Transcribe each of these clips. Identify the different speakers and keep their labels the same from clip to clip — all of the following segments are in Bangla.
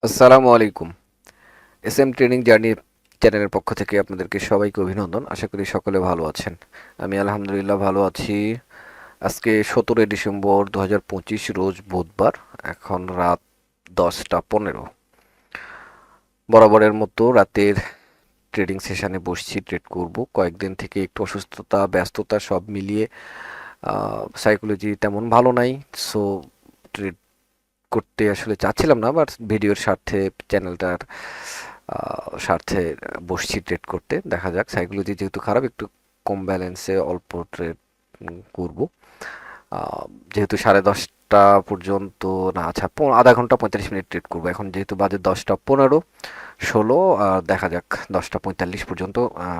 Speaker 1: আসসালামু আলাইকুম। এস এম ট্রেনিং জার্নি চ্যানেলের পক্ষ থেকে আপনাদেরকে সবাইকে অভিনন্দন। আশা করি সকলে ভালো আছেন। আমি আলহামদুলিল্লাহ ভালো আছি। আজকে 17 ডিসেম্বর 2025 রোজ বুধবার। এখন রাত 10টা 15। বরাবরের মতো রাতের ট্রেডিং সেশনে বসছি, ট্রেড করব। কয়েকদিন থেকে একটু অসুস্থতা ব্যস্ততা সব মিলিয়ে সাইকোলজি তেমন ভালো নাই। সো ট্রেড করতে আসলে চাচ্ছিলাম না, বাট ভিডিওর স্বার্থে চ্যানেলটার স্বার্থে বসছি ট্রেড করতে। দেখা যাক, সাইকোলজি যেহেতু খারাপ, একটু কম ব্যালেন্সে অল্প ট্রেড করব। যেহেতু 10:30 পর্যন্ত, না আচ্ছা আধা ঘন্টা 45 মিনিট ট্রেড করবো। এখন যেহেতু বাজে 10টা 15 16, দেখা যাক 10টা 45 পর্যন্ত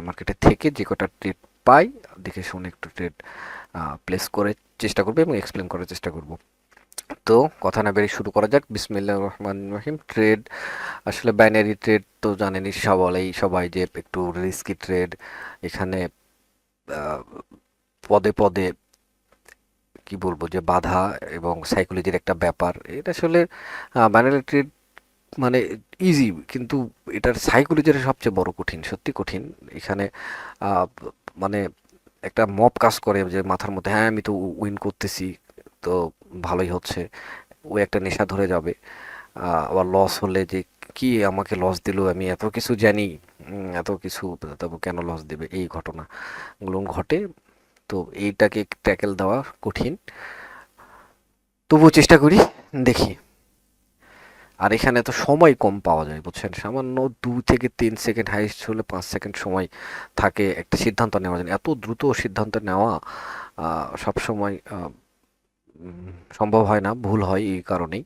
Speaker 1: মার্কেটে থেকে যে কটা ট্রেড পাই দেখে শুনে একটু ট্রেড প্লেস করে চেষ্টা করবো এবং এক্সপ্লেন করার চেষ্টা করব। তো কথা না বেরিয়ে শুরু করা যাক। বিসমিল্লাহির রহমানির রহিম। ট্রেড আসলে বাইনারি ট্রেড তো জানেনই সবাই যে একটু রিস্কি ট্রেড। এখানে আহ, পদে পদে কি বলবো যে বাধা এবং সাইকোলজির একটা ব্যাপার। এটা আসলে বাইনারি ট্রেড মানে ইজি, কিন্তু এটার সাইকোলজির সবচেয়ে বড় কঠিন, সত্যি কঠিন। এখানে আহ, মানে একটা মব কাজ করে যে মাথার মধ্যে, হ্যাঁ আমি তো উইন করতেছি, তো ভালোই হচ্ছে। ও একটা নেশা ধরে যাবে। আবার লস হলে যে কি আমাকে লস দিল, আমি এত কিছু জানি, এত কিছু, তবু কেন লস দেবে, এই ঘটনাগুলো ঘটে। তো এইটাকে ট্যাকেল দেওয়া কঠিন, তবুও চেষ্টা করি, দেখি। আর এখানে তো সময় কম পাওয়া যায় বুঝছেন, সামান্য 2 থেকে 3 সেকেন্ড, হাইস্ট হলে 5 সেকেন্ড সময় থাকে একটা সিদ্ধান্ত নেওয়ার জন্য। এত দ্রুত সিদ্ধান্ত নেওয়া সব সময় সম্ভব হয় না, ভুল হয় এই কারণেই।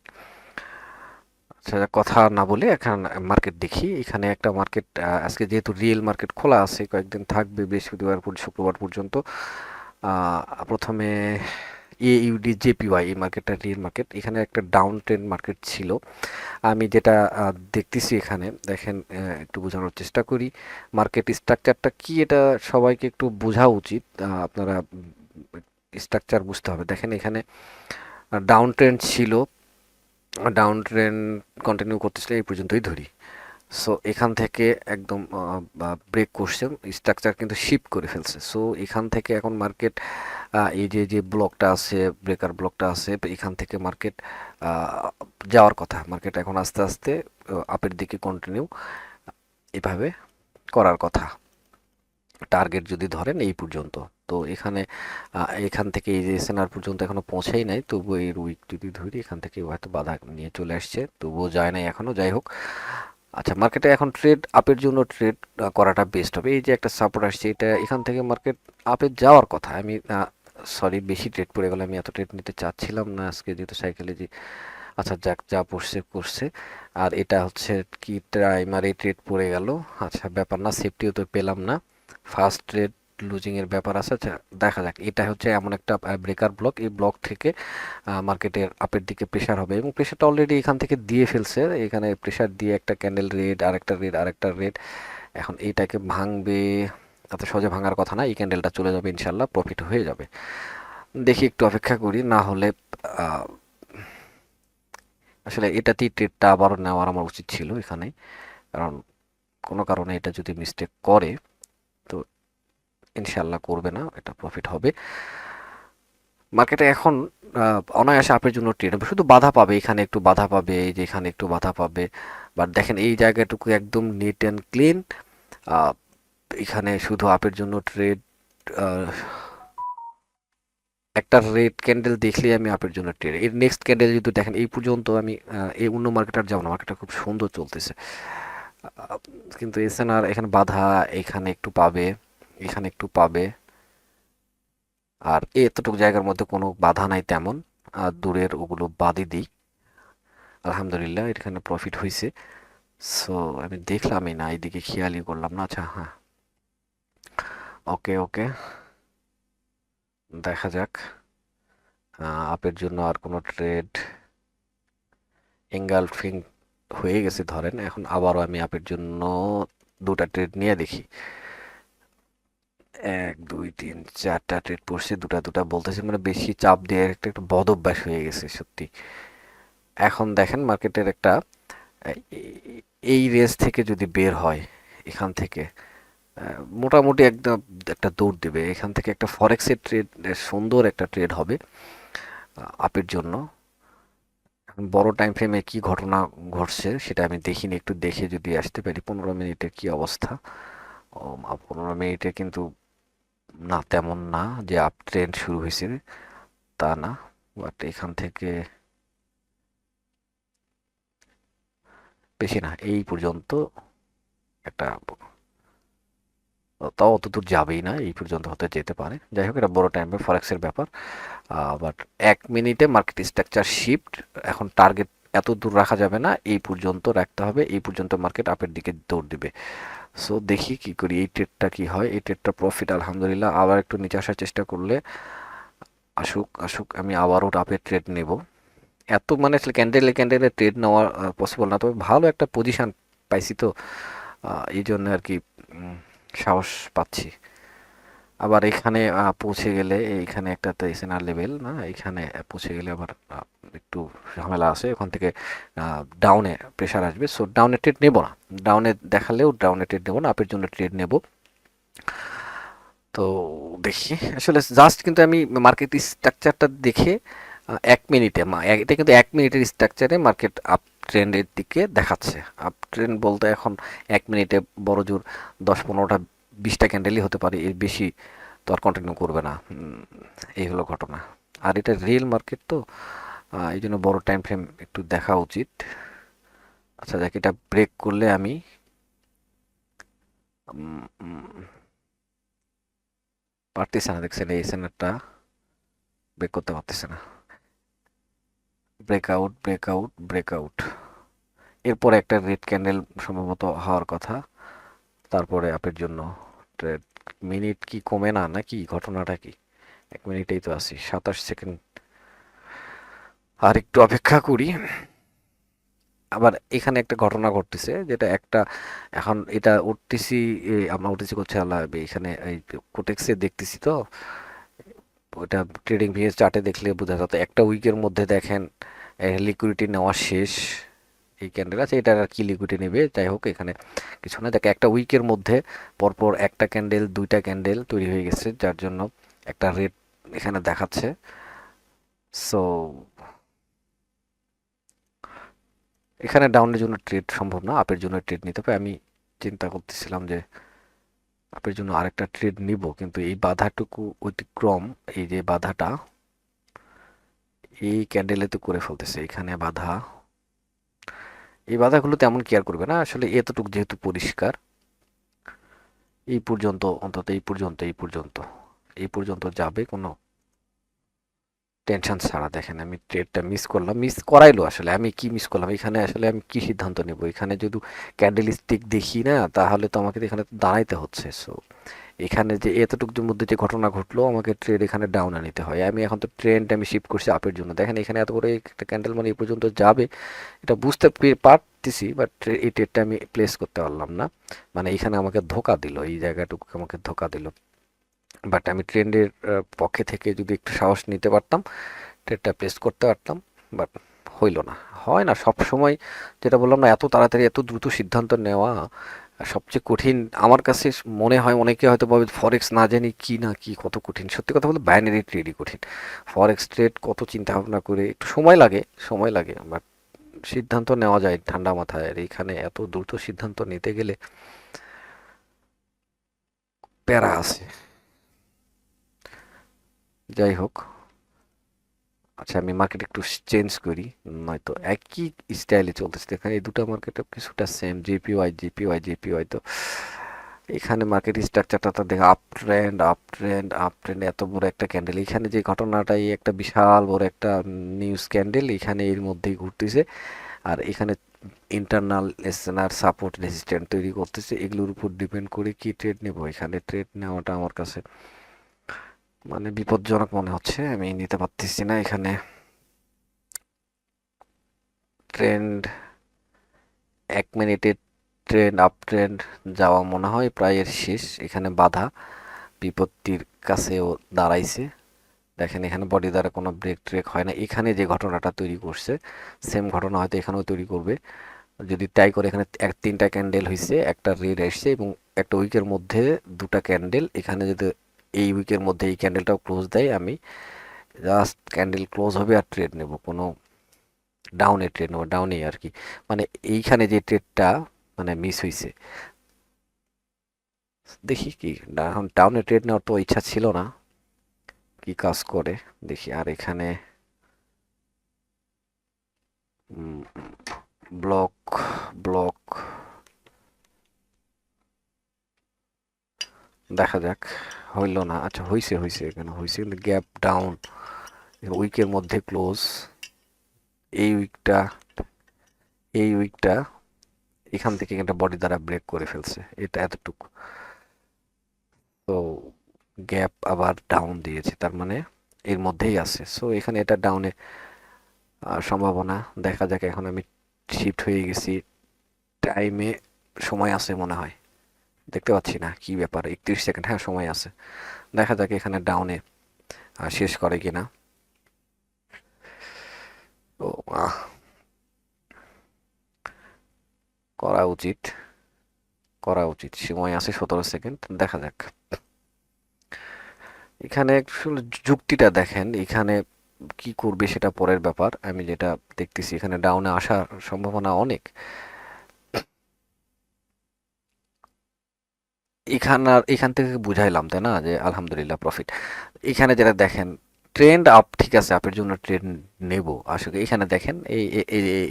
Speaker 1: আচ্ছা, কথা না বলে এখন মার্কেট দেখি। এখানে একটা মার্কেট আজকে যেহেতু রিয়েল মার্কেট খোলা আছে, কয়েকদিন থাকবে, বৃহস্পতিবার শুক্রবার পর্যন্ত। প্রথমে AUD JPY, এই মার্কেটটা রিয়েল মার্কেট। এখানে একটা ডাউন ট্রেন্ড মার্কেট ছিল। আমি যেটা দেখতেছি এখানে দেখেন, একটু বোঝানোর চেষ্টা করি মার্কেট স্ট্রাকচারটা কি, এটা সবাইকে একটু বোঝা উচিত। আপনারা স্ট্রাকচার বুঝতে হবে। দেখেন এখানে ডাউন ট্রেন্ড ছিল, ডাউন ট্রেন্ড কন্টিনিউ করতেছিল, এই পর্যন্তই ধরি। সো এখান থেকে একদম ব্রেক করছে, স্ট্রাকচার কিন্তু শিফট করে ফেলছে। সো এখান থেকে এখন মার্কেট, এই যে যে ব্লকটা আছে, ব্রেকার ব্লকটা আছে, এখান থেকে মার্কেট যাওয়ার কথা। মার্কেট এখন আস্তে আস্তে আপের দিকে কন্টিনিউ এভাবে করার কথা। টার্গেট যদি ধরেন এই পর্যন্ত, তো এখানে এখান থেকে এই যে এসএনআর পর্যন্ত এখনো পৌঁছেই নাই, তবুও এই উইক যদি ধরি এখান থেকে হয়তো বাধা নিয়ে চলে আসছে, তবুও যায় নাই এখনো। যাই হোক, আচ্ছা মার্কেটে এখন ট্রেড আপের জন্য ট্রেড করাটা বেস্ট হবে। এই যে একটা সাপোর্ট আসছে, এটা এখান থেকে মার্কেট আপে যাওয়ার কথা। আমি সরি, বেশি ট্রেড পড়ে গেল, আমি এত ট্রেড নিতে চাচ্ছিলাম না আজকে, যেহেতু সাইকেলে। আচ্ছা যাক, যা পড়ছে পড়ছে। আর এটা হচ্ছে কি, প্রাইমারি ট্রেড পড়ে গেল। আচ্ছা ব্যাপার না, সেফটিও তো পেলাম না। ফার্স্ট ট্রেড লুজিং এর ব্যাপার আছে। আচ্ছা দেখা যাক, এটা হচ্ছে এমন একটা ব্রেকার ব্লক, এই ব্লক থেকে মার্কেটের আপের দিকে প্রেশার হবে, এবং প্রেশারটা অলরেডি এখান থেকে দিয়ে ফেলছে। এখানে প্রেশার দিয়ে একটা ক্যান্ডেল রেড, আরেকটা রেড, আরেকটা রেড। এখন এইটাকে ভাঙবে, এত সহজে ভাঙার কথা না। এই ক্যান্ডেলটা চলে যাবে ইনশাল্লাহ, প্রফিট হয়ে যাবে। দেখি, একটু অপেক্ষা করি, না হলে আসলে এটাতেই ট্রেডটা আবারও নেওয়ার আমার উচিত ছিল এখানে। কারণ কোনো কারণে এটা যদি মিস্টেক করে, তো ইনশাল্লাহ করবে না, এটা প্রফিট হবে। মার্কেটে এখন অনায়াসে আপের জন্য ট্রেড হবে, শুধু বাধা পাবে, এখানে একটু বাধা পাবে, এই যে এখানে একটু বাধা পাবে। বাট দেখেন এই জায়গাটুকু একদম নিট অ্যান্ড ক্লিন। এখানে শুধু আপের জন্য ট্রেড। একটা রেড ক্যান্ডেল দেখলেই আমি আপের জন্য ট্রেড। এর নেক্সট ক্যান্ডেল যদি দেখেন, এই পর্যন্ত আমি এই অন্য মার্কেট আর যাবো না, মার্কেটটা খুব সুন্দর চলতেছে। কিন্তু এসএনআর এখানে বাধা, এখানে একটু পাবে, এখানে একটু পাবে। আর এতটুকু জায়গার মধ্যে কোনো বাধা নাই তেমন। আর দূরের ওগুলো বাদই দিই। আলহামদুলিল্লাহ এখানে প্রফিট হয়েছে। সো আমি দেখলামই না, এইদিকে খেয়ালই করলাম না। আচ্ছা হ্যাঁ, ওকে ওকে, দেখা যাক। আপের জন্য আর কোনো ট্রেড এঙ্গালফিং হয়ে গেছে ধরেন। এখন আবারও আমি আপের জন্য দুটা ট্রেড নিয়ে দেখি। 1 2 3 4টা ট্রেড পড়ছে, দুটা দুটা বলতেছে, মানে বেশি চাপ দিয়ে একটা একটা বদ অভ্যাস হয়ে গেছে সত্যি। এখন দেখেন মার্কেটের একটা এই রেঞ্জ থেকে যদি বের হয় এখান থেকে মোটামুটি একদম একটা দৌড় দেবে এখান থেকে। একটা ফরেক্সের ট্রেড, সুন্দর একটা ট্রেড হবে আপের জন্য। এখন বড় টাইম ফ্রেমে কি ঘটনা ঘটছে সেটা আমি দেখিনি, একটু দেখে যদি আসতে পারি 15 মিনিটের কি অবস্থা। 15 মিনিটে কিন্তু না, তেমন না যে আপ ট্রেন্ড শুরু হয়েছে তা না, বাট এখান থেকে বেশি না, এই পর্যন্ত একটা, তাও অতদূর যাবেই না, এই পর্যন্ত হতে যেতে পারে। যাই হোক, এটা বড় টাইমের ফরেক্সের ব্যাপার। বাট 1 মিনিটে মার্কেট স্ট্রাকচার শিফট, এখন টার্গেট এত দূর রাখা যাবে না, এই পর্যন্ত রাখতে হবে, এই পর্যন্ত মার্কেট আপের দিকে দৌড় দিবে। সো দেখি কি করি, এই ট্রেডটা কি হয়। এই ট্রেডটা প্রফিট আলহামদুলিল্লাহ, আবার একটু নিচে আসার চেষ্টা করলে আসুক আসুক, আমি আবারও আপের ট্রেড নেব। এত মানে আসলে ক্যান্ডেলে ক্যান্ডেলে ট্রেড নেওয়া পসিবল না, তবে ভালো একটা পজিশন পাইছি তো, এই জন্য আর কি সাহস পাচ্ছি। আবার এখানে পৌঁছে গেলে, এইখানে একটা তো এসএনআর লেভেল না, এখানে পৌঁছে গেলে আবার একটু ঝামেলা আছে, ওখান থেকে ডাউনে প্রেশার আসবে। সো ডাউনে ট্রেড নেব না, ডাউনে দেখালেও ডাউনে ট্রেড নেব না, আপের জন্য ট্রেড নেব। তো দেখি আসলে জাস্ট কিন্তু আমি মার্কেট স্ট্রাকচারটা দেখে 1 মিনিটে, এটা কিন্তু 1 মিনিটের স্ট্রাকচারে মার্কেট আপ ট্রেন্ডের দিকে দেখাচ্ছে। আপ ট্রেন্ড বলতে এখন 1 মিনিটে বড় জোর 10-15টা 20টা ক্যান্ডেলই হতে পারে, এর বেশি তো আর কন্টিনিউ করবে না। এই হলো ঘটনা। আর এটা রিয়েল মার্কেট তো, এই জন্য বড় টাইম ফ্রেম একটু দেখা উচিত। আচ্ছা যাক, এটা ব্রেক করলে আমি উম, উম, পারতেছে না, দেখছেন এই এসএনআরটা ব্রেক করতে পারতেছে না। ব্রেকআউট, ব্রেকআউট, ব্রেকআউট, এরপরে একটা রেড ক্যান্ডেল সম্ভবত হওয়ার কথা, তারপরে আপের জন্য ট্রেড। মিনিট কি কমে না নাকি, ঘটনাটা কি? 1 মিনিটেই তো আছি, 27 সেকেন্ড, আর একটু অপেক্ষা করি। আবার এখানে একটা ঘটনা ঘটতেছে, যেটা একটা, এখন এটা উঠতেছি, আমরা উঠতেছি করছে আল্লাহ, এখানে এই কোটেক্সে দেখতেছি তো, ওটা ট্রেডিং ভিএস চার্টে দেখলে বোঝা যেত একটা উইকের মধ্যে দেখেন লিকুইডিটি নেওয়া শেষ। এই ক্যান্ডেল আছে, এটা আর কি লিকুইডিটি নেবে, যাই হোক এখানে কিছু না, দেখে একটা উইকের মধ্যে পরপর একটা ক্যান্ডেল, দুইটা ক্যান্ডেল তৈরি হয়ে গেছে, যার জন্য একটা রেট এখানে দেখাচ্ছে। সো এখানে ডাউনের জন্য ট্রেড সম্ভব না, আপের জন্য ট্রেড নিতে হবে। আমি চিন্তা করতেছিলাম যে আপের জন্য আরেকটা ট্রেড নিব, কিন্তু এই বাধাটুকু অতিক্রম, এই যে বাধাটা এই ক্যান্ডেলে তো করে ফেলতেছে, এখানে বাধা, এই বাধাগুলো তেমন কেয়ার করবে না আসলে, এতটুকু যেহেতু পরিষ্কার, এই পর্যন্ত অন্তত, এই পর্যন্ত, এই পর্যন্ত, এই পর্যন্ত যাবে কোনো টেনশন ছাড়া। দেখেন আমি ট্রেডটা মিস করলাম, মিস করাইলো আসলে, আমি কি মিস করলাম এখানে, আসলে আমি কি সিদ্ধান্ত নেব এখানে, যদি ক্যান্ডেল স্টিক দেখি না তাহলে তো আমাকে এখানে দাঁড়াইতে হচ্ছে। সো এখানে যে এতটুকুর মধ্যে যে ঘটনা ঘটলো, আমাকে ট্রেড এখানে ডাউনে নিতে হয়, আমি এখন তো ট্রেন্ড আমি শিফট করছি আপের জন্য। দেখেন এখানে এত করে একটা ক্যান্ডেল মানে এই পর্যন্ত যাবে, এটা বুঝতে পারতেছি, বাট এই ট্রেডটা আমি প্লেস করতে পারলাম না। মানে এখানে আমাকে ধোকা দিল, এই জায়গাটুকু আমাকে ধোকা দিল। বাট আমি ট্রেন্ডের পক্ষে থেকে যদি একটু সাহস নিতে পারতাম, ট্রেডটা প্লেস করতে পারতাম, বাট হইল না। হয় না সব সময়, যেটা বললাম না, এত তাড়াতাড়ি এত দ্রুত সিদ্ধান্ত নেওয়া সবচেয়ে কঠিন আমার কাছে মনে হয়। অনেকে হয়তো ভাবে ফরেক্স না জানি কি না কি, কত কঠিন। সত্যি কথা বলতে বাইনারি ট্রেডই কঠিন। ফরেক্স ট্রেড কত চিন্তা ভাবনা করে, একটু সময় লাগে, সময় লাগে, বাট সিদ্ধান্ত নেওয়া যায় ঠান্ডা মাথায়। আর এইখানে এত দ্রুত সিদ্ধান্ত নিতে গেলে প্যারা আছে। যাই হোক, আচ্ছা আমি মার্কেট একটু চেঞ্জ করি, নয়তো একই স্টাইলে চলতেছে। এখানে এই দুটো মার্কেটে কিছুটা সেম, জেপিওয়াই জেপিওয়াই জেপিওয়াই। তো এখানে মার্কেট স্ট্রাকচারটা তো দেখে up trend, up trend, up trend, এত বড় একটা ক্যান্ডেল, এখানে যে ঘটনাটা, এই একটা বিশাল বড় একটা নিউজ ক্যান্ডেল এখানে এর মধ্যেই ঘুরতেছে। আর এখানে ইন্টারনাল এসএনআর সাপোর্ট রেজিস্ট্যান্ট তৈরি করতেছে, এগুলোর উপর ডিপেন্ড করে কি ট্রেড নেব। এখানে ট্রেড নেওয়াটা আমার কাছে মানে বিপজ্জনক মনে হচ্ছে, আমি নিতে পারতেছি না। এখানে ট্রেন্ড 1 মিনিটের ট্রেন্ড, আপ ট্রেন্ড যাওয়া মনে হয় প্রায় এর শেষ, এখানে বাধা বিপত্তির কাছেও দাঁড়াইছে। দেখেন এখানে বডি দ্বারা কোনো ব্রেক ট্রেক হয় না, এখানে যে ঘটনাটা তৈরি করছে সেম ঘটনা হয়তো এখানেও তৈরি করবে। যদি তাই করে এখানে তিনটা ক্যান্ডেল হয়েছে, একটা রেড আসছে এবং একটা উইকের মধ্যে দুটা ক্যান্ডেল, এখানে যদি এই উইকের মধ্যে এই ক্যান্ডেলটাও ক্লোজ দেয়, আমি জাস্ট ক্যান্ডেল ক্লোজ হবে আর ট্রেড নেব, কোনো ডাউনে ট্রেড নেবো, ডাউনেই আর কি। মানে এইখানে যে ট্রেডটা মানে মিস হয়েছে, দেখি কি এখন ডাউনে ট্রেড নেওয়ার তো ইচ্ছা ছিল না, কি কাজ করে দেখি। আর এখানে ব্লক ব্লক দেখা যাক, হইল না। আচ্ছা হইছে হইছে, এখানে হইছে কিন্তু গ্যাপ ডাউন, উইকের মধ্যে ক্লোজ। এই উইকটা এই উইকটা এখান থেকে একটা বডি দ্বারা ব্রেক করে ফেলছে, এটা এতটুকু। তো গ্যাপ আবার ডাউন দিয়েছে, তার মানে এর মধ্যেই আছে। সো এখানে এটা ডাউনে সম্ভাবনা দেখা যাক। এখন আমি শিফট হয়ে গেছি টাইমে, সময় আছে মনে হয়, দেখতে পাচ্ছি না কি ব্যাপার, 31 সেকেন্ড, হ্যাঁ সময় আছে। দেখা যাক এখানে ডাউনে শেষ করে কিনা। ও করা উচিত, করা উচিত, সময় আছে 17 সেকেন্ড, দেখা যাক। এখানে আসলে যুক্তিটা দেখেন, এখানে কি করবে সেটা পরের ব্যাপার। আমি যেটা দেখতেছি এখানে ডাউনে আসার সম্ভাবনা অনেক। এখান থেকে বুঝাইলাম তাই না যে আলহামদুলিল্লাহ প্রফিট। এখানে যেটা দেখেন ট্রেন্ড আপ, ঠিক আছে, আপের জন্য ট্রেন্ড নেব আসুক। এখানে দেখেন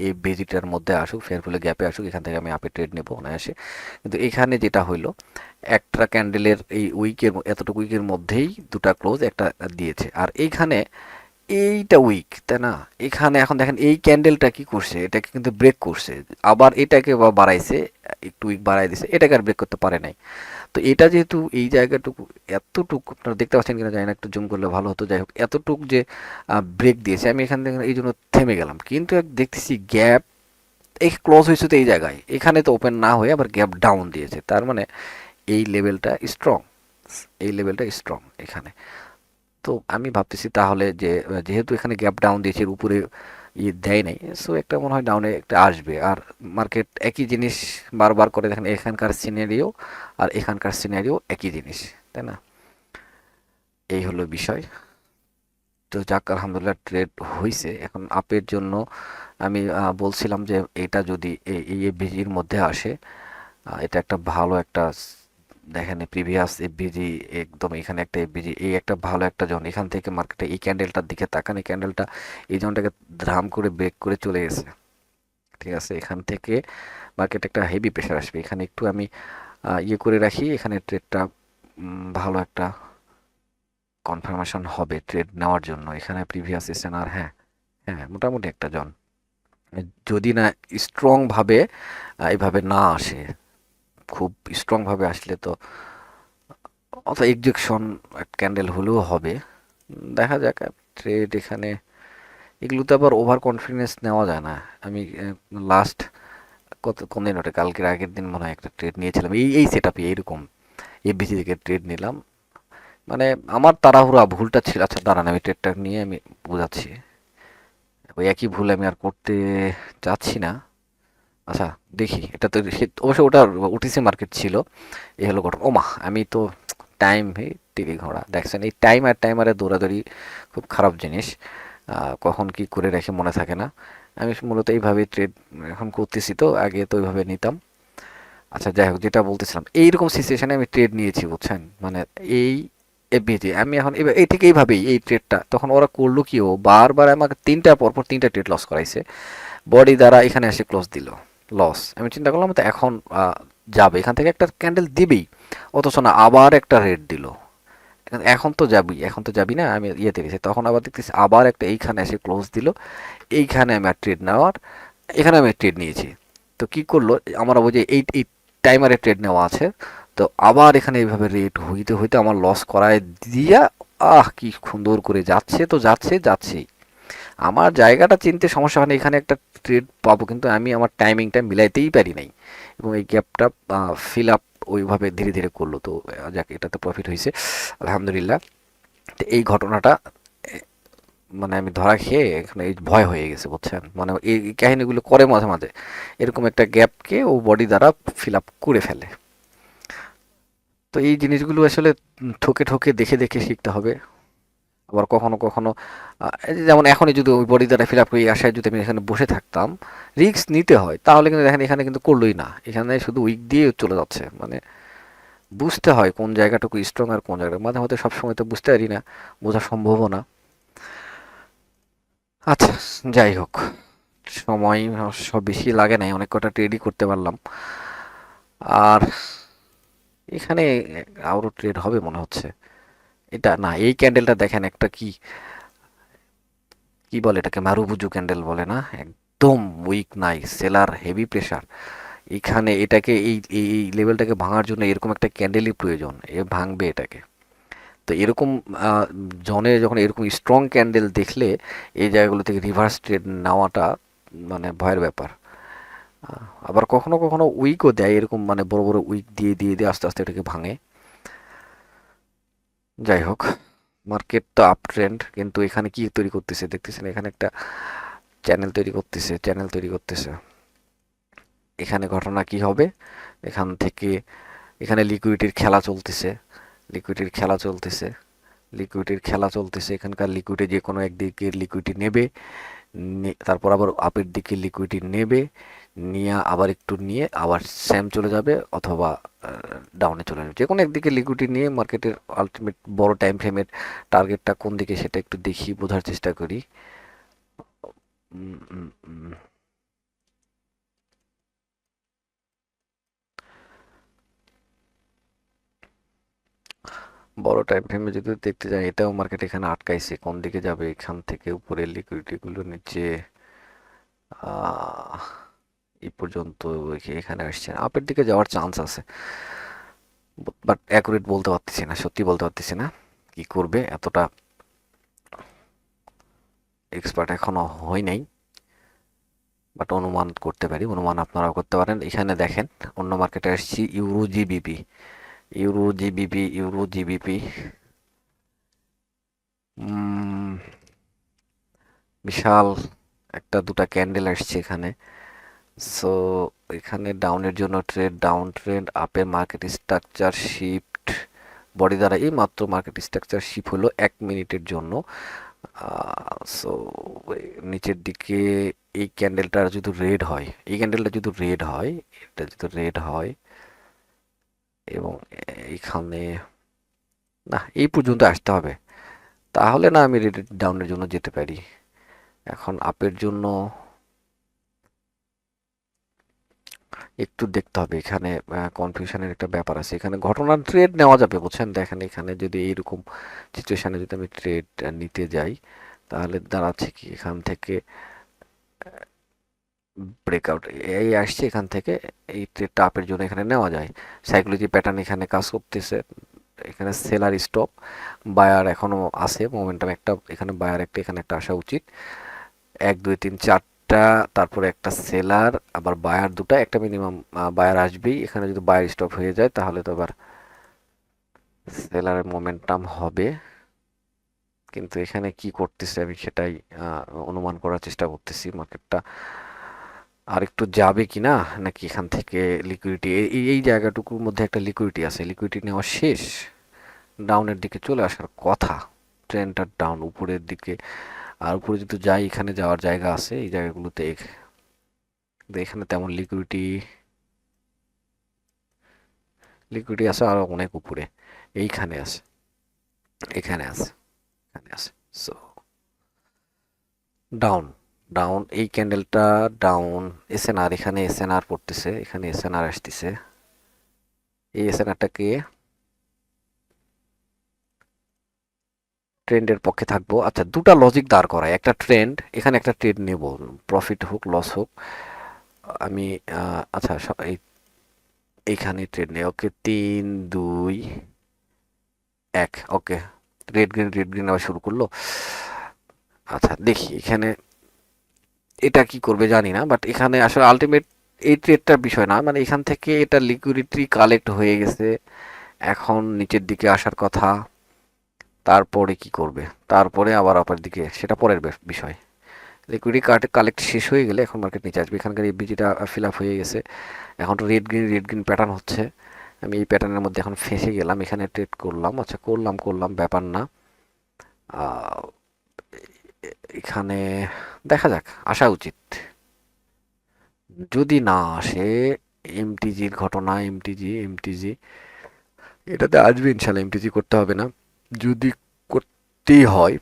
Speaker 1: এই বেজিটার মধ্যে আসুক, ফেয়ারফুলের গ্যাপে আসুক, এখান থেকে আমি আপে ট্রেড নেব অনায়াসে। কিন্তু এখানে যেটা হইলো, একটা ক্যান্ডেলের এই উইকের এতটুকু উইকের মধ্যেই দুটা ক্লোজ একটা দিয়েছে, আর এইখানে এইটা উইক তাই না। এখানে এখন দেখেন এই ক্যান্ডেলটা কি করছে, এটাকে কিন্তু ব্রেক করছে, আবার এটাকে বা বাড়াইছে, একটু উইক বাড়াই দিছে, এটাকে আর ব্রেক করতে পারে নাই। তো এটা যেহেতু এই জায়গাটুকু এতটুকু, আপনারা দেখতে পাচ্ছেন কিনা জানি না, একটু জুম করলে ভালো হতো। যাই হোক, এতটুক যে ব্রেক দিয়েছে, আমি এখান থেকে এই জন্য থেমে গেলাম। কিন্তু দেখতেছি গ্যাপ এই ক্লোজ হয়েছে তো এই জায়গায়, এখানে তো ওপেন না হয়ে আবার গ্যাপ ডাউন দিয়েছে, তার মানে এই লেভেলটা স্ট্রং, এই লেভেলটা স্ট্রং এখানে। তো আমি ভাবতেছি তাহলে যে যেহেতু এখানে গ্যাপ ডাউন দিয়েছে, এর উপরে দেয় নাই, সো একটা মনে হয় ডাউনে একটা আসবে। আর মার্কেট একই জিনিস বারবার করে, দেখেন এখানকার সিনারিও আর এখানকার সিনারিও একই জিনিস, তাই না। এই হলো বিষয়। তো যাক আলহামদুলিল্লাহ ট্রেড হয়েছে। এখন আপের জন্য আমি বলছিলাম যে এটা যদি এই এফভিজির মধ্যে আসে, এটা একটা ভালো একটা দেখেন প্রিভিয়াস এফভিজি, একদম এখানে একটা এফভিজি, এই একটা ভালো একটা জোন। এখান থেকে মার্কেটে এই ক্যান্ডেলটার দিকে তাকান, এই ক্যান্ডেলটা এই জোনটাকে ধাম করে ব্রেক করে চলে গেছে, ঠিক আছে। এখান থেকে মার্কেট একটা হেভি প্রেশার আসবে, এখানে একটু আমি ইয়ে করে রাখি, এখানে ট্রেডটা ভালো একটা কনফার্মেশন হবে ট্রেড নেওয়ার জন্য। এখানে প্রিভিয়াস এসএনআর, হ্যাঁ হ্যাঁ মোটামুটি একটা জন, যদি না স্ট্রং ভাবে এইভাবে না আসে, খুব স্ট্রং ভাবে আসলে তো অথবা এক্সেকশন ক্যান্ডেল হলেও হবে। দেখা যাক ট্রেড এখানে, এগুলোতে আবার ওভার কনফিডেন্স নেওয়া যায় না। আমি লাস্ট কোন দিন ওটা, কালকের আগের দিন মনে হয় একটা ট্রেড নিয়েছিলাম এই এই সেট আপে, এইরকম এফবিসি থেকে ট্রেড নিলাম। মানে আমার তাড়াহুড়া ভুলটা ছিল, আচ্ছা দাঁড়ান আমি ট্রেডটা নিয়ে আমি বোঝাচ্ছি, ওই একই ভুল আমি আর করতে চাচ্ছি না। আচ্ছা দেখি, এটা তো অবশ্য ওটা ওটিসি মার্কেট ছিল। এই হলো ঘটনা। ওমা আমি তো টাইম, হে টিভি ঘোড়া দেখছেন, এই টাইম আর টাইমারে দৌড়াদৌড়ি খুব খারাপ জিনিস, কখন কি করে রেখে মনে থাকে না। আমি মূলত এইভাবে ট্রেড এখন করতেছি, তো আগে তো ওইভাবে নিতাম। আচ্ছা যাই হোক, যেটা বলতেছিলাম, এইরকম সিচুয়েশনে আমি ট্রেড নিয়েছি বুঝছেন, মানে এই এফবিজি আমি এখন এই ঠিক এইভাবেই এই ট্রেডটা, তখন ওরা করলো কি, ও বারবার আমাকে তিনটা পরপর তিনটা ট্রেড লস করাইছে, বডি দ্বারা এখানে এসে ক্লোজ দিল, লস। আমি চিন্তা করলাম তো এখন যাবে, এখান থেকে একটা ক্যান্ডেল দিবেই, অথচ না আবার একটা রেড দিল। এখন তো যাবি, এখন তো যাবি না, আমি ইয়েতে গেছি, তখন আবার দেখতেছি আবার একটা এইখানে এসে ক্লোজ দিল, এইখানে আমি আর ট্রেড নেওয়ার, এখানে আমি ট্রেড নিয়েছি। তো কি করলো আমার, ওই যে এই টাইমারে ট্রেড নেওয়া আছে, তো আবার এখানে এইভাবে রেট হইতে হইতে আমার লস করায় দিয়া, কি সুন্দর করে যাচ্ছে, তো যাচ্ছে যাচ্ছেই। আমার জায়গাটা চিনতে সমস্যা হয় না, এখানে একটা ট্রেড পাবো, কিন্তু আমি আমার টাইমিংটা মিলাইতেই পারি নাই, এবং এই গ্যাপটা ফিল আপ ওইভাবে ধীরে ধীরে করলো। তো যাক এটাতে প্রফিট হয়েছে আলহামদুলিল্লাহ। তো এই ঘটনাটা মানে আমি ধরা খেয়ে এখানে এই ভয় হয়ে গেছে বুঝছেন, মানে এই কাহিনীগুলো করে মাঝে মাঝে, এরকম একটা গ্যাপকে ও বডি দ্বারা ফিল আপ করে ফেলে। তো এই জিনিসগুলো আসলে ঠকে ঠকে দেখে দেখে শিখতে হবে। আবার কখনো কখনো এই যে যেমন এখনই যদি ওই বডি দ্বারা ফিল আপ করে এই আশায় যদি আমি এখানে বসে থাকতাম, রিস্ক নিতে হয়, তাহলে কিন্তু দেখেন এখানে কিন্তু করলোই না, এখানে শুধু উইক দিয়ে চলে যাচ্ছে। মানে বুঝতে হয় কোন জায়গাটুকু স্ট্রং আর কোন জায়গাটা, মাঝে মাঝে সবসময় তো বুঝতে পারি না, বোঝা সম্ভবও না। আচ্ছা, যাই হোক, সময় সব বেশি লাগে নাই, অনেক কটা ট্রেডই করতে পারলাম। আর এখানে আরও ট্রেড হবে মনে হচ্ছে। এটা না, এই ক্যান্ডেলটা দেখেন একটা কি, কি বলে এটাকে, মারুবুজু ক্যান্ডেল বলে না, একদম উইক নাই, সেলার হেভি প্রেসার। এখানে এটাকে এই এই লেভেলটাকে ভাঙার জন্য এরকম একটা ক্যান্ডেলই প্রয়োজন, এ ভাঙবে এটাকে। তো এরকম আহ, জনে যখন এরকম স্ট্রং ক্যান্ডেল দেখলে এই জায়গাগুলো থেকে রিভার্স ট্রেড নেওয়াটা মানে ভয়ের ব্যাপার। আবার কখনো কখনো উইকও দেয় এরকম, মানে বড় বড় উইক দিয়ে দিয়ে দিয়ে আস্তে আস্তে এটাকে ভাঙে। যাই হোক, মার্কেট তো আপ ট্রেন্ড, কিন্তু এখানে কি তৈরি করতেছে দেখতেছেন, এখানে একটা চ্যানেল তৈরি করতেছে, চ্যানেল তৈরি করতেছে। এখানে ঘটনা কি হবে, এখান থেকে এখানে লিকুইডিটির খেলা চলতেছে, লিকুইডিটির খেলা চলতেছে, লিকুইডিটির খেলা চলতেছে। এখানকার লিকুইডি যে কোনো একদিকে লিকুইডিটি নেবে, তারপর আবার আপের দিকে লিকুইডিটি নেবে, নিয়ে আবার একটু নিয়ে আবার সেম চলে যাবে, অথবা ডাউনে চলে যাবে। যে কোনো একদিকে লিকুইডিটি নিয়ে মার্কেটের আলটিমেট বড় টাইম ফ্রেমের টার্গেটটা কোন দিকে সেটা একটু দেখি, বোঝার চেষ্টা করি। উম, উম, উম, বড় টাইম ফ্রেমে যদি দেখতে যাই, এটাও মার্কেট এখানে আটকাইছে, কোন দিকে যাবে, এখান থেকে উপরে লিকুইডিটি গুলো নিচে আহ, এই পর্যন্ত এখানে আসছে, আপের দিকে যাওয়ার চান্স আছে, বাট অ্যাকুরেট বলতে পারতেছি না, সত্যি বলতে পারতেছি না কি করবে, এতটা এক্সপার্ট এখনো হই নাই। বাট অনুমান করতে পারি, অনুমান আপনারাও করতে পারেন। এখানে দেখেন অন্য মার্কেটে আসছি, euro GBP, euro GBP, euro GBP, বিশাল একটা দুটা ক্যান্ডেল আসছে এখানে। সো এখানে ডাউনের জন্য ট্রেড, ডাউন ট্রেন্ড, আপের মার্কেট স্ট্রাকচার শিফট, বডি দ্বারা এই মাত্র মার্কেট স্ট্রাকচার শিফট হলো 1 মিনিটের জন্য। সো নিচের দিকে এই ক্যান্ডেলটা যদি রেড হয়, এই ক্যান্ডেলটা যদি রেড হয়, এটা যদি রেড হয় এবং এইখানে, না এই পর্যন্ত আসতে হবে, তাহলে না আমি রেড ডাউনের জন্য যেতে পারি। এখন আপের জন্য একটু দেখতে হবে, এখানে কনফিউশনের একটা ব্যাপার আছে, এখানে ঘটনার ট্রেড নেওয়া যাবে বুঝছেন। দেখেন এখানে যদি এইরকম সিচুয়েশনে যদি আমি ট্রেড নিতে যাই, তাহলে দাঁড়াচ্ছে কি, এখান থেকে ব্রেকআউট এই আসছে, এখান থেকে এই ট্রেডটা আপের জন্য এখানে নেওয়া যায়। সাইকোলজি প্যাটার্ন এখানে কাজ করতেছে, এখানে সেলার স্টপ, বায়ার এখনো আছে মোমেন্টাম একটা, এখানে বায়ার একটা, এখানে একটা আসা উচিত, 1 2 3 4টা, তারপরে একটা সেলার, আবার বায়ার দুটা, একটা মিনিমাম বায়ার আসবেই। এখানে যদি বায়ার স্টপ হয়ে যায় তাহলে তো আবার সেলারের মোমেন্টাম হবে। কিন্তু এখানে কি করতেছে আমি সেটাই অনুমান করার চেষ্টা করতেছি, মার্কেটটা আর একটু যাবে কি না, নাকি এখান থেকে লিকুইডিটি এই এই জায়গাটুকুর মধ্যে একটা লিকুইডিটি আছে, লিকুইডিটি নেওয়া শেষ, ডাউনের দিকে চলে আসার কথা, ট্রেনটা ডাউন উপরের দিকে। আর উপরে যদি যাই, এখানে যাওয়ার জায়গা আছে এই জায়গাগুলোতে, এখানে তেমন লিকুইডিটি, লিকুইডিটি আছে আরো অনেক উপরে, এইখানে আছে, এখানে আছে, এখানে আছে। সো ডাউন, ডাউন এই ক্যান্ডেলটা ডাউন, এসএনআর এখানে এসএনআর পড়তেছে, এখানে এসএনআর আসতেছে, এই এসএনআরটাকে ট্রেন্ডের পক্ষে থাকবো। আচ্ছা, দুটা লজিক দাঁড় করায়, একটা ট্রেন্ড, এখানে একটা ট্রেড নেব, প্রফিট হোক লস হোক, আমি আচ্ছা এইখানে ট্রেড নেই, ওকে 3 2 1, ওকে, রেড গ্রিন রেড গ্রিন আবার শুরু করলো। আচ্ছা দেখি এখানে এটা কি করবে জানি না, বাট এখানে আসলে আলটিমেট এই ট্রেডটার বিষয় না, মানে এখান থেকে এটা লিকুইডিটি কালেক্ট হয়ে গেছে, এখন নিচের দিকে আসার কথা, তারপরে কি করবে, তারপরে আবার আপার দিকে সেটা পরের বিষয়। লিকুইডিটি কালেক্ট শেষ হয়ে গেলে এখন মার্কেট নিচে আসবে। এখানকার এই বিজিটা ফিল আপ হয়ে গেছে, এখন তো রেড গ্রিন প্যাটার্ন হচ্ছে। আমি এই প্যাটার্নের মধ্যে এখন ফেঁসে গেলাম, এখানে ট্রেড করলাম। আচ্ছা, করলাম ব্যাপার না। আহ, এখানে দেখা যাক, আসা উচিত। যদি না আসে, এমটিজির ঘটনা, এমটিজি এটাতে আসবে ইনশাল্লাহ, এমটিজি করতে হবে না। যদি করতেই হয়,